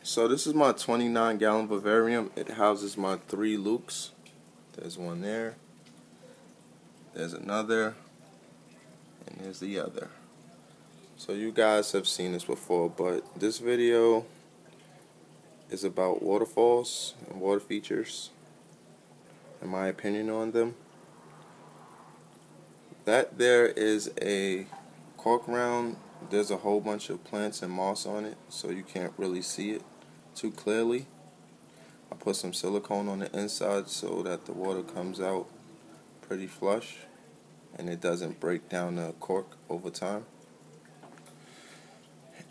So this is my 29-gallon vivarium. It houses my 3 lukes. There's one there, there's another, and there's the other. So you guys have seen this before, but this video is about waterfalls and water features and my opinion on them. That there is a cork round. There's a whole bunch of plants and moss on it, so you can't really see it too clearly. I put some silicone on the inside so that the water comes out pretty flush and it doesn't break down the cork over time.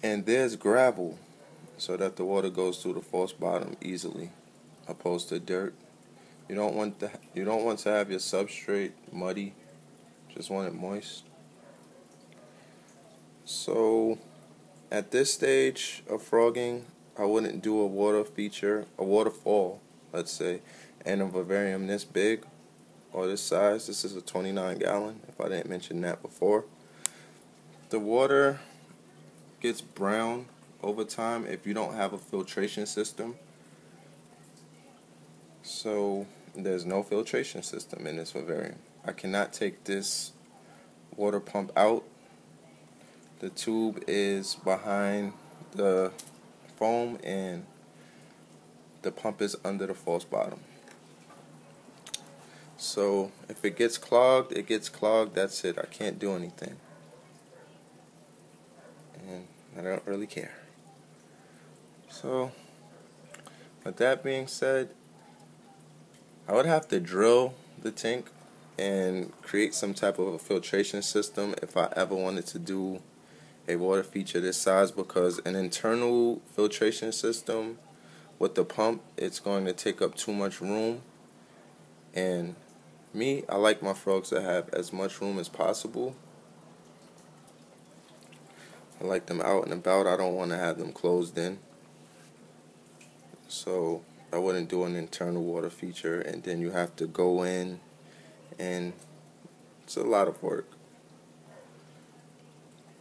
And there's gravel so that the water goes through the false bottom easily, opposed to dirt. You don't want to have your substrate muddy. Just want it moist. So at this stage of frogging, I wouldn't do a water feature, a waterfall, let's say, and a vivarium this big or this size. This is a 29-gallon, if I didn't mention that before. The water gets brown over time if you don't have a filtration system. So there's no filtration system in this vivarium. I cannot take this water pump out. The tube is behind the foam and the pump is under the false bottom. So if it gets clogged, it gets clogged. That's it. I can't do anything. And I don't really care. So with that being said, I would have to drill the tank and create some type of a filtration system if I ever wanted to do a water feature this size, because an internal filtration system with the pump, it's going to take up too much room. And me, I like my frogs to have as much room as possible. I like them out and about. I don't want to have them closed in. So I wouldn't do an internal water feature, and then you have to go in, and it's a lot of work.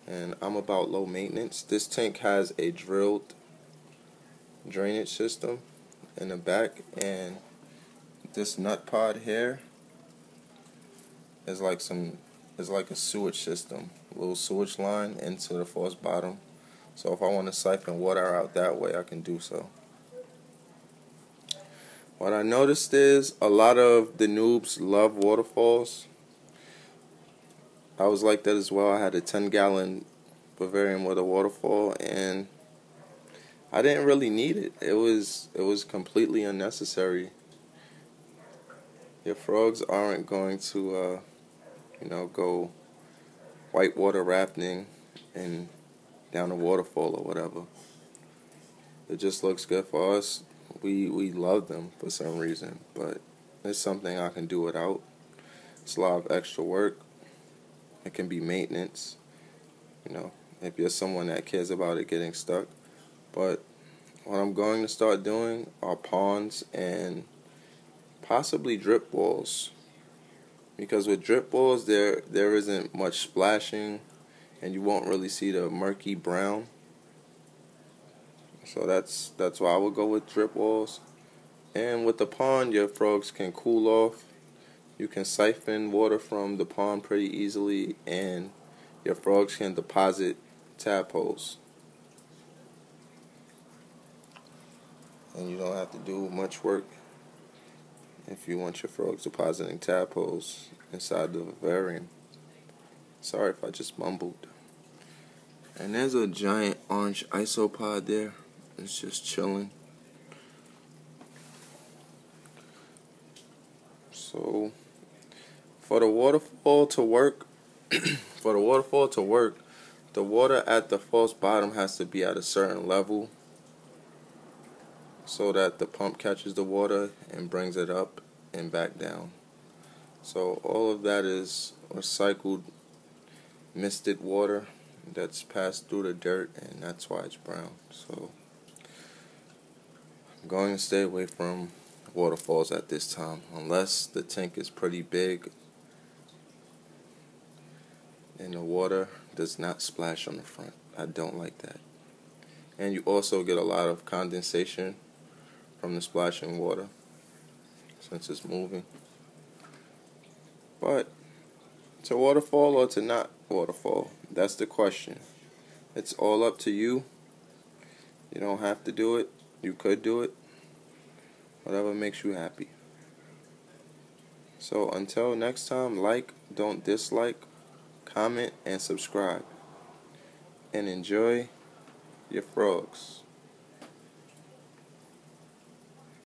And I'm about low maintenance. This tank has a drilled drainage system in the back, and this nut pod here is like a sewage system, a little sewage line into the false bottom. So if I want to siphon water out that way, I can do so. What I noticed is a lot of the noobs love waterfalls. I was like that as well. I had a 10-gallon vivarium with a waterfall, and I didn't really need it. It was completely unnecessary. Your frogs aren't going to go whitewater rafting and down a waterfall or whatever. It just looks good for us. We love them for some reason, but it's something I can do without. It's a lot of extra work. It can be maintenance, if you're someone that cares about it getting stuck. But what I'm going to start doing are ponds and possibly drip walls, because with drip walls there isn't much splashing and you won't really see the murky brown. So that's why I would go with drip walls. And with the pond, your frogs can cool off. You can siphon water from the pond pretty easily, and your frogs can deposit tadpoles. And you don't have to do much work if you want your frogs depositing tadpoles inside the vivarium. Sorry if I just mumbled. And there's a giant orange isopod there. It's just chilling. So for the waterfall to work, the water at the false bottom has to be at a certain level so that the pump catches the water and brings it up and back down. So all of that is recycled, misted water that's passed through the dirt, and that's why it's brown. So I'm going to stay away from waterfalls at this time, unless the tank is pretty big and the water does not splash on the front. I don't like that. And you also get a lot of condensation from the splashing water since it's moving. But to waterfall or to not waterfall, that's the question. It's all up to you. You don't have to do it. You could do it. Whatever makes you happy. So until next time, like, don't dislike, comment, and subscribe. And enjoy your frogs.